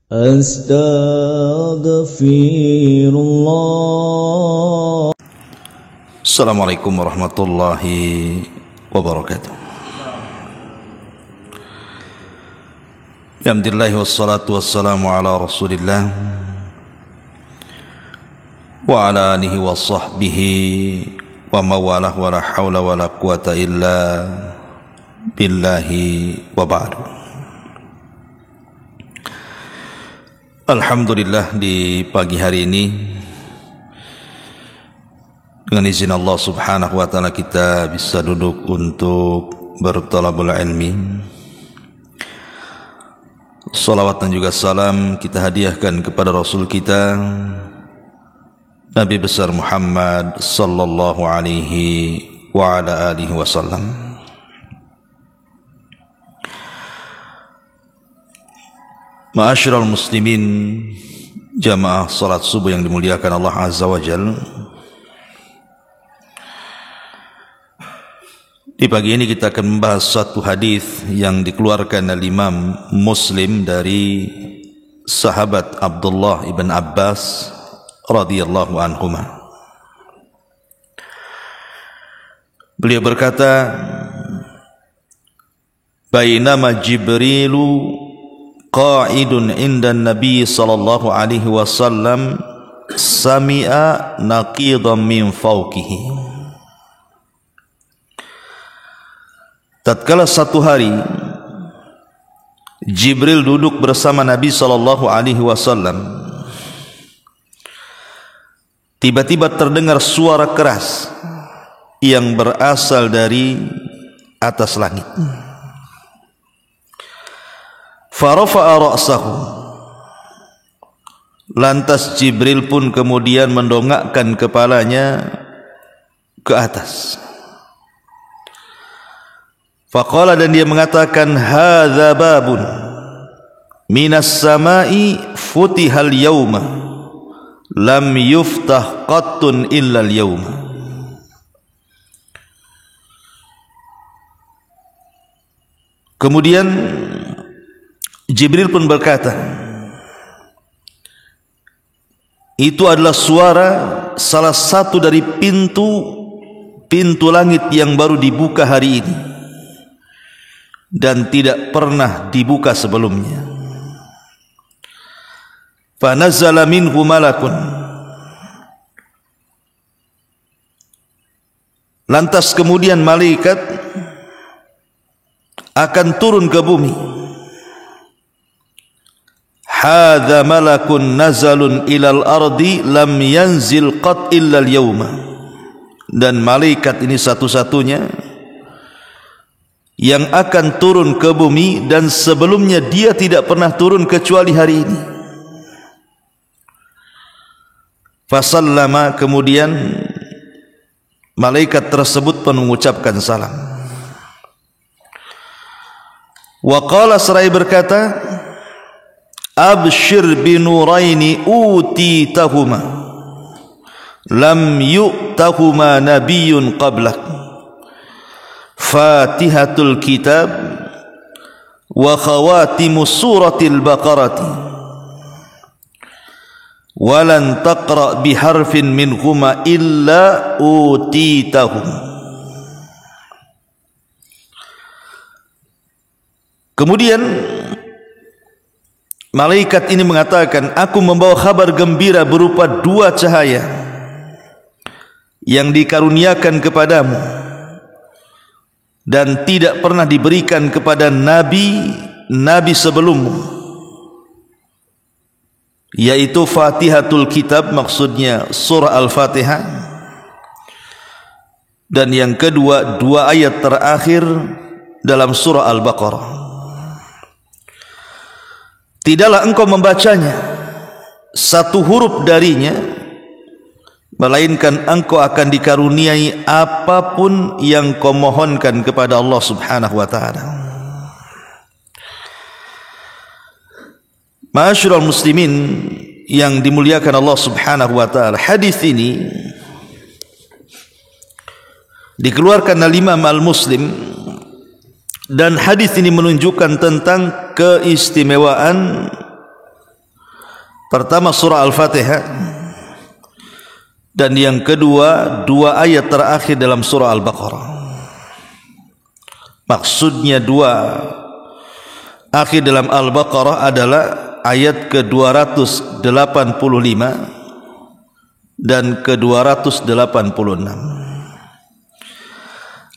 Astaghfirullah. Assalamualaikum warahmatullahi wabarakatuh. Alhamdulillah wassalatu wassalamu ala Rasulillah wa ala alihi wa sahbihi wa mawalah wa la hawla wa la quwata illa billahi wa ba'du. Alhamdulillah, di pagi hari ini dengan izin Allah subhanahu wa ta'ala kita bisa duduk untuk bertalabul ilmi. Salawat dan juga salam kita hadiahkan kepada Rasul kita Nabi besar Muhammad sallallahu alaihi wa ala alihi wasallam. Ma'asyiral muslimin, jamaah salat subuh yang dimuliakan Allah azza wa jalla. Di pagi ini kita akan membahas satu hadis yang dikeluarkan oleh Imam Muslim dari sahabat Abdullah ibn Abbas radhiyallahu anhuma. Beliau berkata, "Bainama Jibrilu qa'idun 'inda an-nabi sallallahu alaihi wasallam sami'a naqidan min fawqihi." Tatkala satu hari Jibril duduk bersama Nabi sallallahu alaihi wasallam, tiba-tiba terdengar suara keras yang berasal dari atas langit. Farafa'a ra'sahu. Lantas Jibril pun kemudian mendongakkan kepalanya ke atas. Faqala, dan dia mengatakan, hadza babun minas samai futihal yauma lam yuftah qattun illa al-yauma. Kemudian Jibril pun berkata, itu adalah suara salah satu dari pintu langit yang baru dibuka hari ini dan tidak pernah dibuka sebelumnya. Fanazala minhu malakun. Lantas kemudian malaikat akan turun ke bumi. Hadza malakun nazalun ilal ardi lam yanzil qat illa al-yawma. Dan malaikat ini satu-satunya yang akan turun ke bumi, dan sebelumnya dia tidak pernah turun kecuali hari ini. Fasallama, kemudian malaikat tersebut pun mengucapkan salam. Wa qala, seraya berkata, abshir binuraini utitahuma lam yu'tahuma nabiyyun qablak, Fatihatul Kitab wa khawatimus suratil Baqarati walan taqra biharfin minhuma illa utitahum. Kemudian malaikat ini mengatakan, aku membawa kabar gembira berupa dua cahaya yang dikaruniakan kepadamu dan tidak pernah diberikan kepada nabi sebelummu, yaitu Fatihatul Kitab, maksudnya surah Al-Fatihah, dan yang kedua dua ayat terakhir dalam surah Al-Baqarah. Tidaklah engkau membacanya satu huruf darinya, melainkan engkau akan dikaruniai apapun yang kau mohonkan kepada Allah subhanahu wa ta'ala. Ma'asyiral muslimin yang dimuliakan Allah subhanahu wa ta'ala, hadis ini dikeluarkan oleh Imam Al-Muslim, dan hadis ini menunjukkan tentang keistimewaan Pertama surah Al-Fatihah, dan yang kedua 2 ayat terakhir dalam surah Al-Baqarah. Maksudnya 2 akhir dalam Al-Baqarah adalah ayat ke-285 dan ke-286.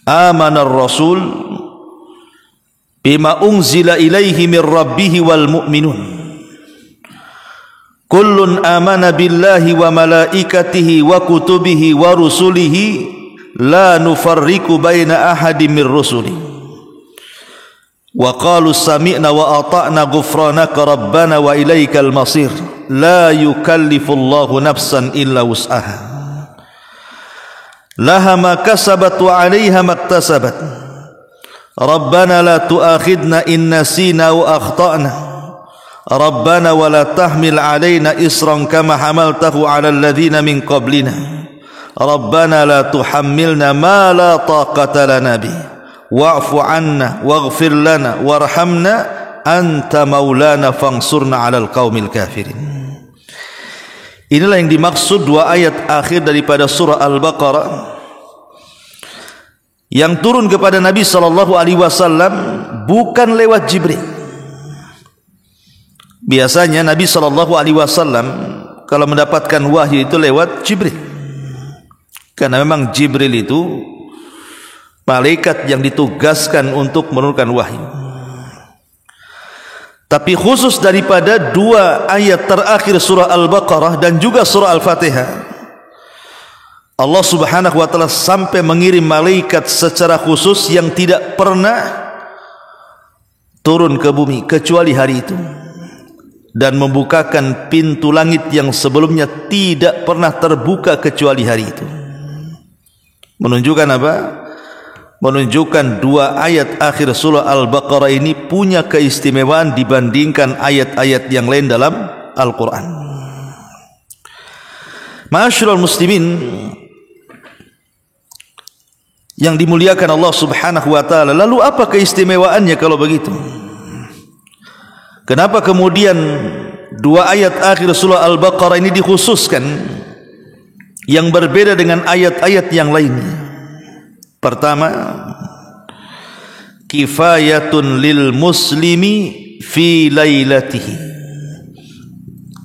Amanar Rasul bima unzila ilaihi min rabbih wal mu'minun kullun amana billahi wa malaikatihi wa kutubihi wa rusulihi la nufarriqu baina ahadin min rusulihi wa qalu sami'na wa ata'na ghufranaka rabbana wa ilaikal masir la yukallifullahu nafsan illa wus'aha laha ma kasabat wa 'alaiha maktasabat rabbana la tu'akhidna in nasina wa akhtana rabbana wa la tahmil 'alaina isran kama hamaltahu 'alal ladzina min qablina rabbana la tuhammilna ma la taqata lana bihi wa'fu 'anna waghfir lana warhamna anta maulana fansurna 'alal qaumil kafirin. Inilah yang dimaksud 2 ayat akhir daripada surah Al-Baqarah yang turun kepada Nabi sallallahu alaihi wasallam bukan lewat Jibril. Biasanya Nabi sallallahu alaihi wasallam kalau mendapatkan wahyu itu lewat Jibril. Karena memang Jibril itu malaikat yang ditugaskan untuk menurunkan wahyu. Tapi khusus daripada 2 ayat terakhir surah Al-Baqarah dan juga surah Al-Fatihah, Allah subhanahu wa ta'ala sampai mengirim malaikat secara khusus yang tidak pernah turun ke bumi kecuali hari itu, dan membukakan pintu langit yang sebelumnya tidak pernah terbuka kecuali hari itu. Menunjukkan apa? Menunjukkan 2 ayat akhir surah Al-Baqarah ini punya keistimewaan dibandingkan ayat-ayat yang lain dalam Al-Quran. Ma'asyiral muslimin yang dimuliakan Allah subhanahu wa ta'ala, lalu apa keistimewaannya kalau begitu? Kenapa kemudian 2 ayat akhir surah Al-Baqarah ini dikhususkan yang berbeda dengan ayat-ayat yang lainnya? Pertama, kifayatun lil muslimi fi lailatihi.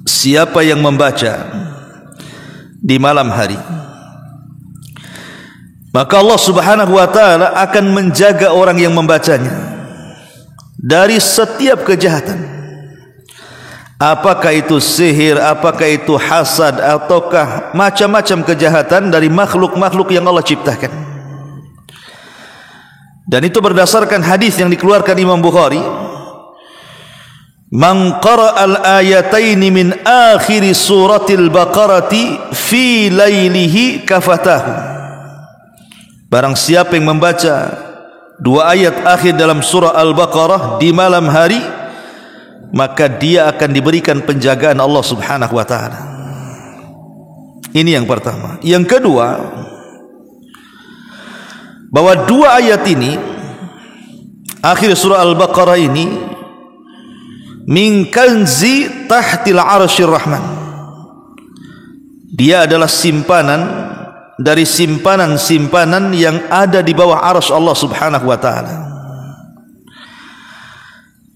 Siapa yang membaca di malam hari, maka Allah subhanahu wa ta'ala akan menjaga orang yang membacanya dari setiap kejahatan. Apakah itu sihir, apakah itu hasad, ataukah macam-macam kejahatan dari makhluk-makhluk yang Allah ciptakan. Dan itu berdasarkan hadis yang dikeluarkan Imam Bukhari, man qara'al ayataini min akhir suratil Baqarati fi lailihi kafatahu. Barang siapa yang membaca 2 ayat akhir dalam surah Al-Baqarah di malam hari, maka dia akan diberikan penjagaan Allah subhanahu wa ta'ala. Ini yang pertama. Yang kedua, bahwa 2 ayat ini akhir surah Al-Baqarah ini min kanzi tahtil arsyir rahman, dia adalah simpanan dari simpanan-simpanan yang ada di bawah arsy Allah subhanahu wa ta'ala.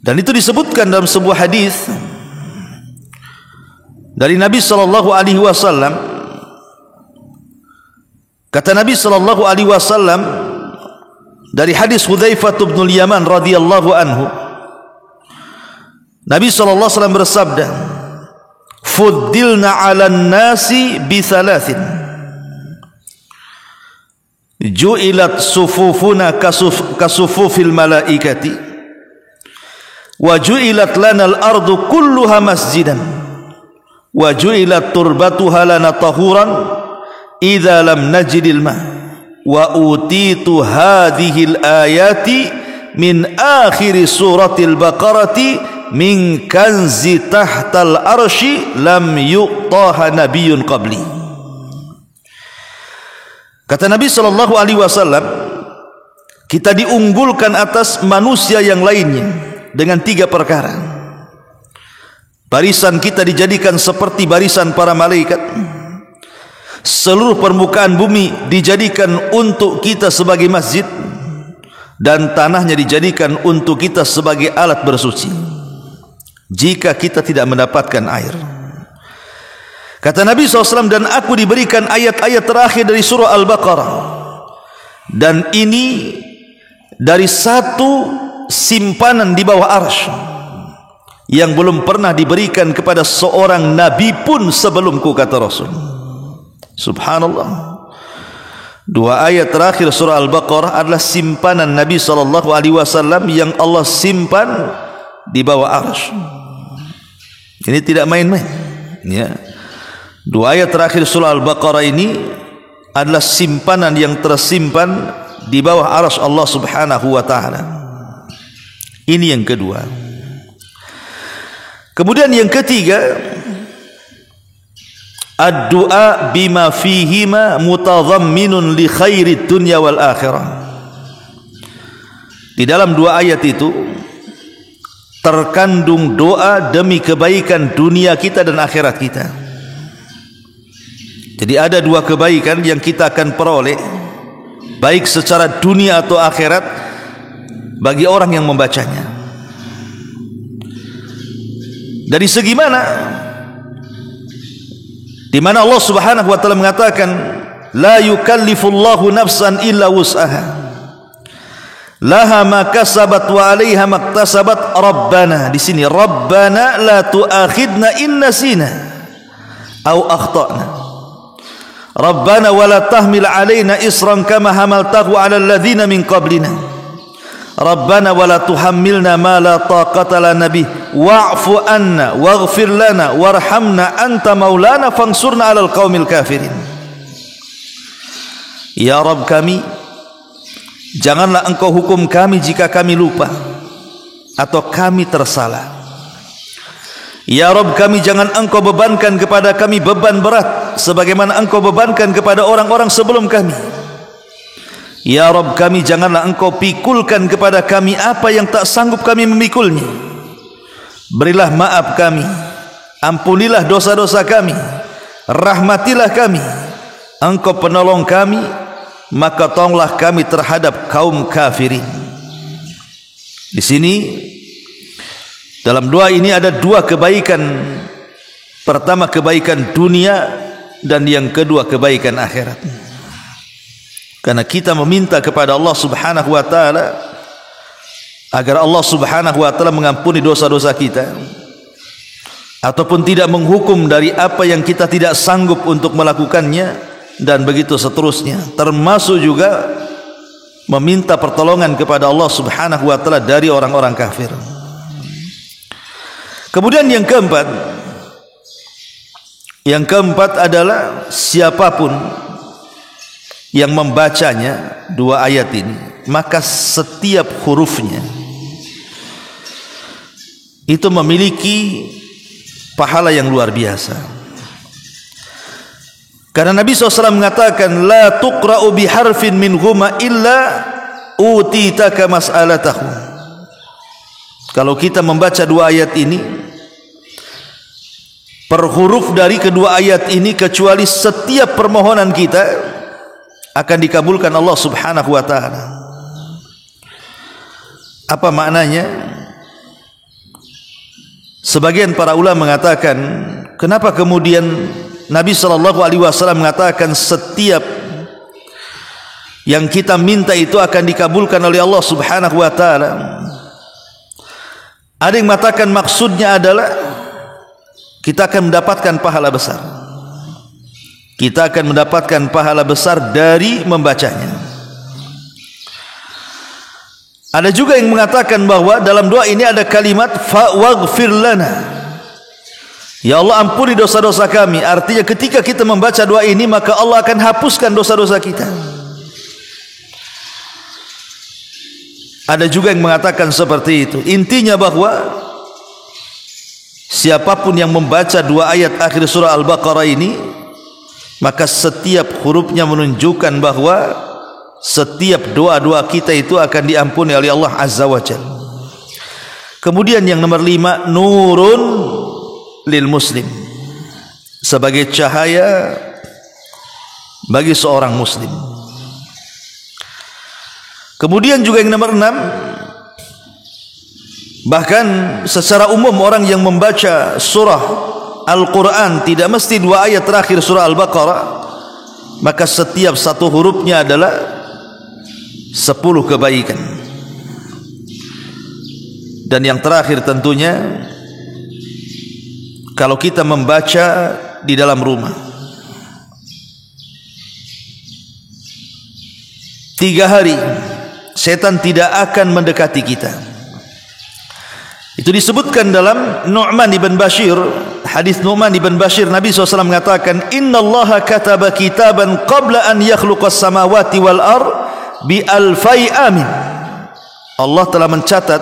Dan itu disebutkan dalam sebuah hadis dari Nabi sallallahu alaihi wasallam. Kata Nabi sallallahu alaihi wasallam dari hadis Hudzaifah bin Yaman radhiyallahu anhu, Nabi sallallahu alaihi wasallam bersabda, "Fuddilna 'alan nasi bi thalathin. Ju'ilat sufufuna kasufufil malaikati wa ju'ilat lana al-ardu kulluha masjidan wa ju'ilat turbatuha lana tahuran idza lam najidil ma wa utitu hadhil ayati min akhir suratil Baqarati min kanzi tahtal arsy lam yuqtaha nabiyyun qabli." Kata Nabi sallallahu alaihi wasallam, kita diunggulkan atas manusia yang lainnya dengan 3 perkara. Barisan kita dijadikan seperti barisan para malaikat. Seluruh permukaan bumi dijadikan untuk kita sebagai masjid, dan tanahnya dijadikan untuk kita sebagai alat bersuci jika kita tidak mendapatkan air. Kata Nabi SAW, dan aku diberikan ayat-ayat terakhir dari surah Al-Baqarah, dan ini dari satu simpanan di bawah arsy yang belum pernah diberikan kepada seorang nabi pun sebelumku, kata Rasul. Subhanallah. Dua ayat terakhir surah Al-Baqarah adalah simpanan Nabi SAW yang Allah simpan di bawah arsy. Ini tidak main-main, ya. Dua ayat terakhir surah Al-Baqarah ini adalah simpanan yang tersimpan di bawah arsy Allah Subhanahu wa taala. Ini yang kedua. Kemudian yang ketiga, ad-du'a bima fihima mutadhamminun li khairid dunya wal akhirah. Di dalam dua ayat itu terkandung doa demi kebaikan dunia kita dan akhirat kita. Jadi ada dua kebaikan yang kita akan peroleh, baik secara dunia atau akhirat, bagi orang yang membacanya. Dari segi mana? Di mana Allah Subhanahu wa taala mengatakan, la yukallifullahu nafsan illa wus'aha, laha ma kasabat wa 'alaiha maktasabat. Rabbana, di sini Rabbana la tu'akhidna in nasina aw akhtana. Rabbana wa la tahmil 'alaina isran kama hamaltahu 'alal ladzina min qablina. Rabbana wa la tuhammilna ma la taqata lana bih wa'fu anna waghfir lana warhamna anta maulana fansurna 'alal qaumil kafirin. Ya Rabb kami, janganlah engkau hukum kami jika kami lupa atau kami tersalah. Ya Rabb kami, jangan engkau bebankan kepada kami beban berat sebagaimana engkau bebankan kepada orang-orang sebelum kami. Ya Rabb kami, janganlah engkau pikulkan kepada kami apa yang tak sanggup kami memikulnya. Berilah maaf kami, ampunilah dosa-dosa kami, rahmatilah kami. Engkau penolong kami, maka tolonglah kami terhadap kaum kafirin. Di sini dalam doa ini ada dua kebaikan. Pertama kebaikan dunia, dan yang kedua kebaikan akhirat. Karena kita meminta kepada Allah Subhanahu wa taala agar Allah Subhanahu wa taala mengampuni dosa-dosa kita, ataupun tidak menghukum dari apa yang kita tidak sanggup untuk melakukannya, dan begitu seterusnya. Termasuk juga meminta pertolongan kepada Allah Subhanahu wa taala dari orang-orang kafir. Kemudian yang keempat adalah siapapun yang membacanya dua ayat ini, maka setiap hurufnya itu memiliki pahala yang luar biasa. Karena Nabi SAW mengatakan, la tuqra'u biharfin minhuma illa utitaka mas'alatahu. Kalau kita membaca dua ayat ini, per huruf dari kedua ayat ini, kecuali setiap permohonan kita akan dikabulkan Allah Subhanahu wa taala. Apa maknanya? Sebagian para ulama mengatakan, kenapa kemudian Nabi SAW mengatakan setiap yang kita minta itu akan dikabulkan oleh Allah Subhanahu wa taala? Ada yang mengatakan maksudnya adalah kita akan mendapatkan pahala besar. Kita akan mendapatkan pahala besar dari membacanya. Ada juga yang mengatakan bahwa dalam doa ini ada kalimat waghfir lana. Ya Allah, ampuni dosa-dosa kami. Artinya ketika kita membaca doa ini, maka Allah akan hapuskan dosa-dosa kita. Ada juga yang mengatakan seperti itu. Intinya bahwa siapapun yang membaca dua ayat akhir surah Al-Baqarah ini, maka setiap hurufnya menunjukkan bahwa setiap doa-doa kita itu akan diampuni oleh Allah Azza wa Jalla. Kemudian yang nomor 5, nurun lil muslim, sebagai cahaya bagi seorang muslim. Kemudian juga yang nomor 6, bahkan secara umum orang yang membaca surah Al-Quran tidak mesti 2 ayat terakhir surah Al-Baqarah, maka setiap satu hurufnya adalah 10 kebaikan. Dan yang terakhir tentunya, kalau kita membaca di dalam rumah 3 hari, setan tidak akan mendekati kita. Itu disebutkan dalam Nu'man ibn Bashir, hadis Nu'man ibn Bashir, Nabi SAW mengatakan, innallaha kataba kitaban qabla an yakhluqas samawati wal ar bi alfai amin. Allah telah mencatat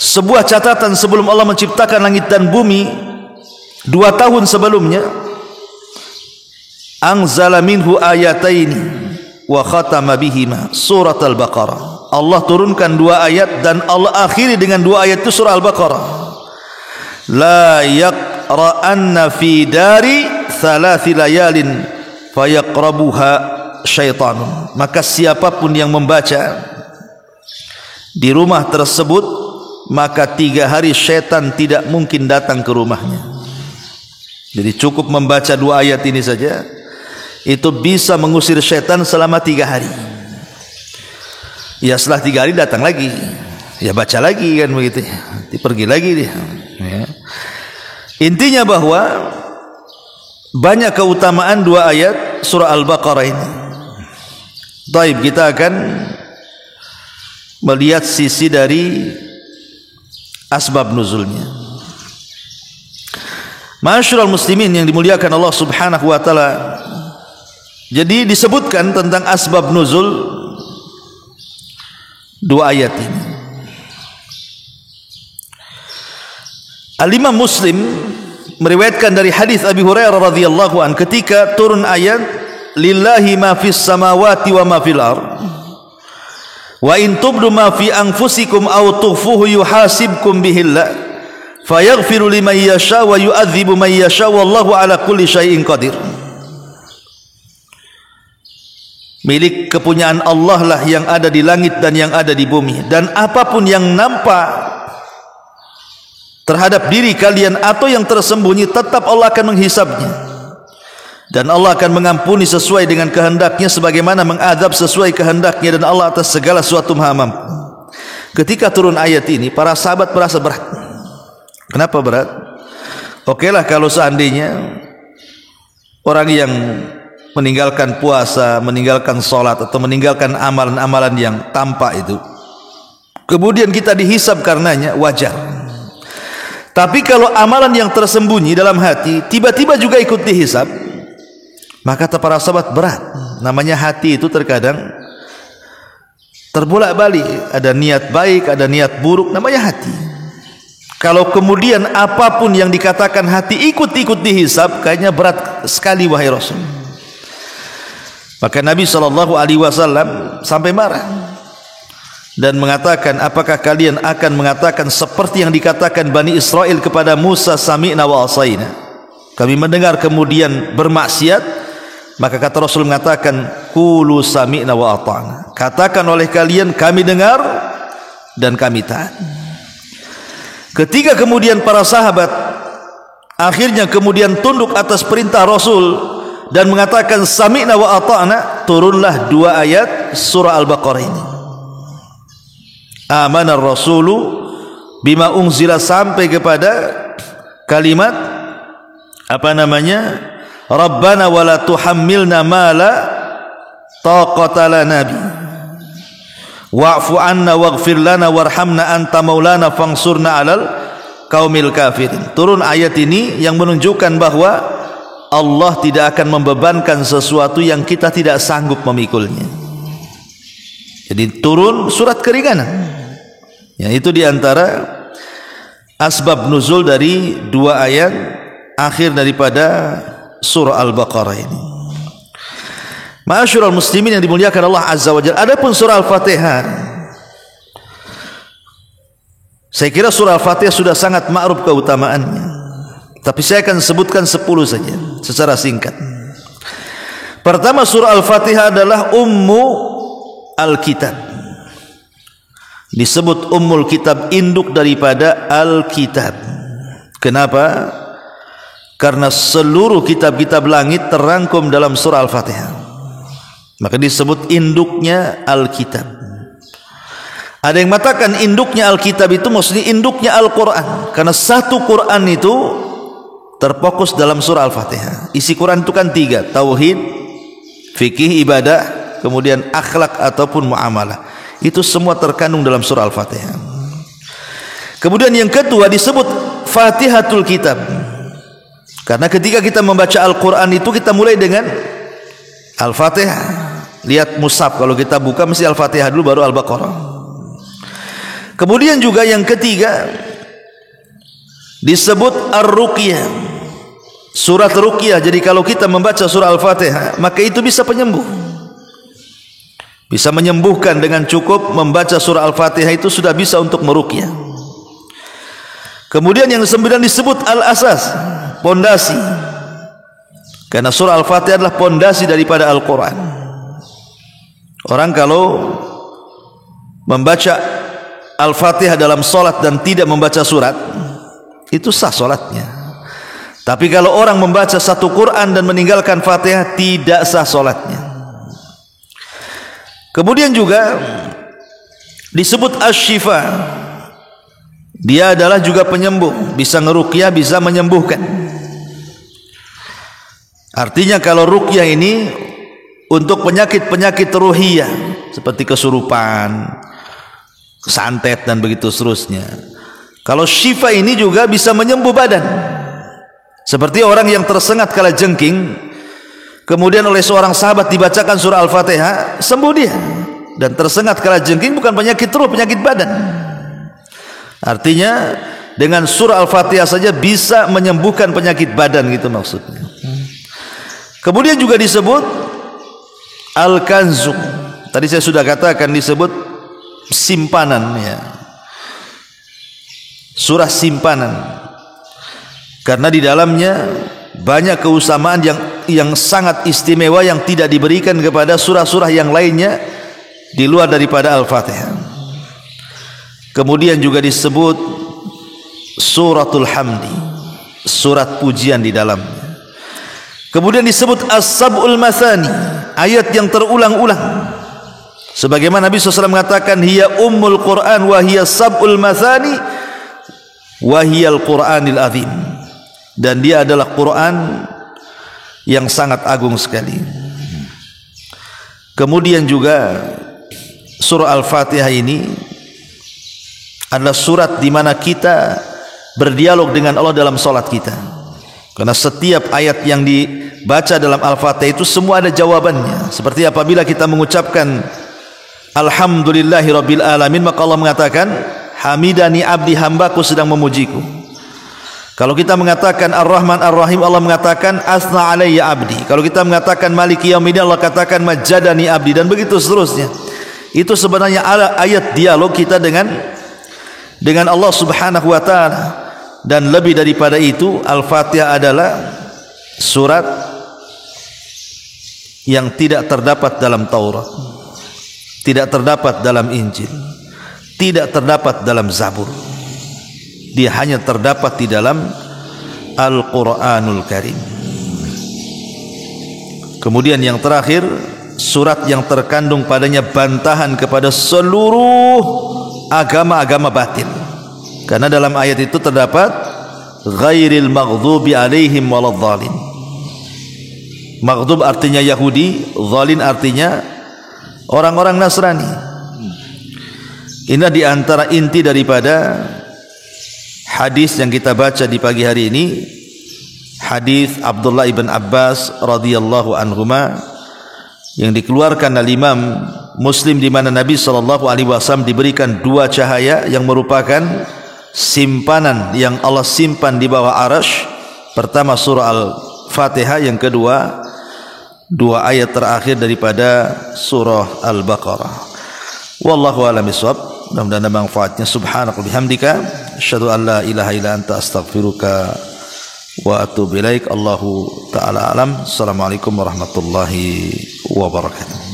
sebuah catatan sebelum Allah menciptakan langit dan bumi 2 tahun sebelumnya. Anzala minhu ayataini wa khatama bihima surat Al-Baqarah. Allah turunkan 2 ayat dan Allah akhiri dengan 2 ayat itu surah Al-Baqarah. La yaqra'anna fi dari 3 layalin fayaqrabuha syaitanun. Maka siapapun yang membaca di rumah tersebut, maka 3 hari syaitan tidak mungkin datang ke rumahnya. Jadi cukup membaca 2 ayat ini saja, itu bisa mengusir syaitan selama 3 hari. Ya setelah 3 hari datang lagi, ya baca lagi kan begitu, pergi lagi dia. Ya. Intinya bahwa banyak keutamaan 2 ayat surah Al-Baqarah ini. Baik, kita akan melihat sisi dari asbab nuzulnya. Ma'asyiral muslimin yang dimuliakan Allah Subhanahu wa taala. Jadi disebutkan tentang asbab nuzul 2 ayat ini. Al-Imam Muslim meriwayatkan dari hadis Abi Hurairah radhiyallahu an, ketika turun ayat lillahi ma fis samawati wa ma fil ard wa in tubdu ma fi anfusikum aw tukhfuhu yuhasibkum bihillah fayaghfiru liman yasha wa yu'adzibu man yasha wallahu ala kulli syai'in qadir. Milik kepunyaan Allah lah yang ada di langit dan yang ada di bumi, dan apapun yang nampak terhadap diri kalian atau yang tersembunyi, tetap Allah akan menghisabnya, dan Allah akan mengampuni sesuai dengan kehendaknya, sebagaimana mengadab sesuai kehendaknya, dan Allah atas segala sesuatu maha mampu. Ketika turun ayat ini, para sahabat merasa berat. Kenapa berat? Okelah kalau seandainya orang yang meninggalkan puasa, meninggalkan sholat, atau meninggalkan amalan-amalan yang tampak itu, kemudian kita dihisab karenanya, wajar. Tapi kalau amalan yang tersembunyi dalam hati tiba-tiba juga ikut dihisab, maka kata para sahabat berat. Namanya hati itu terkadang terbolak-balik, ada niat baik, ada niat buruk, namanya hati. Kalau kemudian apapun yang dikatakan hati ikut-ikut dihisab, kayaknya berat sekali wahai Rasul. Maka Nabi SAW sampai marah dan mengatakan, apakah kalian akan mengatakan seperti yang dikatakan Bani Israel kepada Musa, sami'na wa asaina, kami mendengar kemudian bermaksiat? Maka kata Rasul mengatakan, qulu sami'na wa ata'na, katakan oleh kalian kami dengar dan kami taat. Ketika kemudian para sahabat akhirnya kemudian tunduk atas perintah Rasul dan mengatakan sami'na wa ata'na, turunlah 2 ayat surah Al-Baqarah ini. Amanar rasulu bima unzila, sampai kepada kalimat apa namanya, Rabbana wala tuhammilna ma la taqata lana bi wa'fu anna waghfir lana warhamna anta maulana fangsurna 'alal qaumil kafirin. Turun ayat ini yang menunjukkan bahwa Allah tidak akan membebankan sesuatu yang kita tidak sanggup memikulnya. Jadi turun surat keringanan. Ya, itu diantara asbab nuzul dari 2 ayat akhir daripada surah Al-Baqarah ini. Ma'asyiral muslimin yang dimuliakan Allah Azza wa Jalla. Adapun surah Al-Fatihah, Saya kira surah Al-Fatihah sudah sangat ma'ruf keutamaannya, tapi saya akan sebutkan 10 saja secara singkat. Pertama, surah Al-Fatihah adalah Ummu Al-Kitab. Disebut Ummul Kitab, induk daripada Al-Kitab. Kenapa? Karena seluruh kitab-kitab langit terangkum dalam surah Al-Fatihah, maka disebut induknya Al-Kitab. Ada yang mengatakan induknya Alkitab itu maksudnya induknya Al-Quran, karena satu Quran itu terfokus dalam surah Al-Fatihah. Isi Quran itu kan 3, tauhid, fikih, ibadah, kemudian akhlak ataupun muamalah. Itu semua terkandung dalam surah Al-Fatihah. Kemudian yang kedua disebut Fatihatul Kitab, karena ketika kita membaca Al-Quran itu kita mulai dengan Al-Fatihah. Lihat mushaf, kalau kita buka mesti Al-Fatihah dulu baru Al-Baqarah. Kemudian juga yang ketiga disebut Ar-Ruqyah, surat Ruqyah. Jadi kalau kita membaca surah Al-Fatihah, maka itu bisa penyembuh, bisa menyembuhkan. Dengan cukup membaca surah Al-Fatihah itu sudah bisa untuk meruqyah. Kemudian yang 9 disebut Al-Asas, pondasi, karena surah Al-Fatihah adalah pondasi daripada Al-Quran. Orang kalau membaca Al-Fatihah dalam solat dan tidak membaca surat, itu sah solatnya. Tapi kalau orang membaca satu Quran dan meninggalkan Fatihah, tidak sah solatnya. Kemudian juga disebut Asy-Syifa, dia adalah juga penyembuh, bisa ngeruqyah, bisa menyembuhkan. Artinya kalau ruqyah ini untuk penyakit-penyakit ruhiyah seperti kesurupan, santet dan begitu seterusnya. Kalau syifa ini juga bisa menyembuh badan, seperti orang yang tersengat kala jengking, kemudian oleh seorang sahabat dibacakan surah Al-Fatihah, sembuh dia. Dan tersengat kala jengking bukan penyakit ruh, penyakit badan. Artinya dengan surah Al-Fatihah saja bisa menyembuhkan penyakit badan, gitu maksudnya. Kemudian juga disebut Al-Kanzu. Tadi saya sudah katakan disebut simpanan, ya. Surah simpanan, karena di dalamnya banyak keutamaan yang sangat istimewa yang tidak diberikan kepada surah-surah yang lainnya di luar daripada Al-Fatihah. Kemudian juga disebut Suratul Hamdi, surat pujian di dalamnya. Kemudian disebut As-Sab'ul Mathani, ayat yang terulang-ulang. Sebagaimana Nabi SAW mengatakan, hiya ummul Quran wa hiya sab'ul mathani wa hiyal Quranil azim. Dan dia adalah Quran yang sangat agung sekali. Kemudian juga surah Al-Fatihah ini adalah surat di mana kita berdialog dengan Allah dalam salat kita. Karena setiap ayat yang dibaca dalam Al-Fatihah itu semua ada jawabannya. Seperti apabila kita mengucapkan Alhamdulillahi Rabbil Alamin, maka Allah mengatakan hamidani abdi, hambaku sedang memujiku. Kalau kita mengatakan Ar-Rahman Ar-Rahim, Allah mengatakan asna alayya abdi. Kalau kita mengatakan Maliki Yaumiddin, Allah katakan majadani abdi, dan begitu seterusnya. Itu sebenarnya ayat dialog kita dengan Allah Subhanahu wa taala. Dan lebih daripada itu, Al-Fatihah adalah surat yang tidak terdapat dalam Taurat, tidak terdapat dalam Injil, tidak terdapat dalam Zabur. Dia hanya terdapat di dalam Al-Quranul Karim. Kemudian yang terakhir, surat yang terkandung padanya bantahan kepada seluruh agama-agama batil. Karena dalam ayat itu terdapat ghairil maghdubi alaihim waladhdallin. Maghdub artinya Yahudi, dhalin artinya orang-orang Nasrani. Ini di antara inti daripada hadis yang kita baca di pagi hari ini, hadis Abdullah ibn Abbas radhiyallahu anhuma yang dikeluarkan oleh Imam Muslim, di mana Nabi SAW diberikan dua cahaya yang merupakan simpanan yang Allah simpan di bawah arasy. Pertama surah Al-Fatihah, yang kedua dua ayat terakhir daripada surah Al-Baqarah. Wallahu a'lam bishawab. mudah-mudahan ada manfaatnya. Subhanaka bihamdika asyhadu an la ilaha illa anta astaghfiruka wa atubu ilaik. Allahu ta'ala alam. Assalamualaikum warahmatullahi wabarakatuh.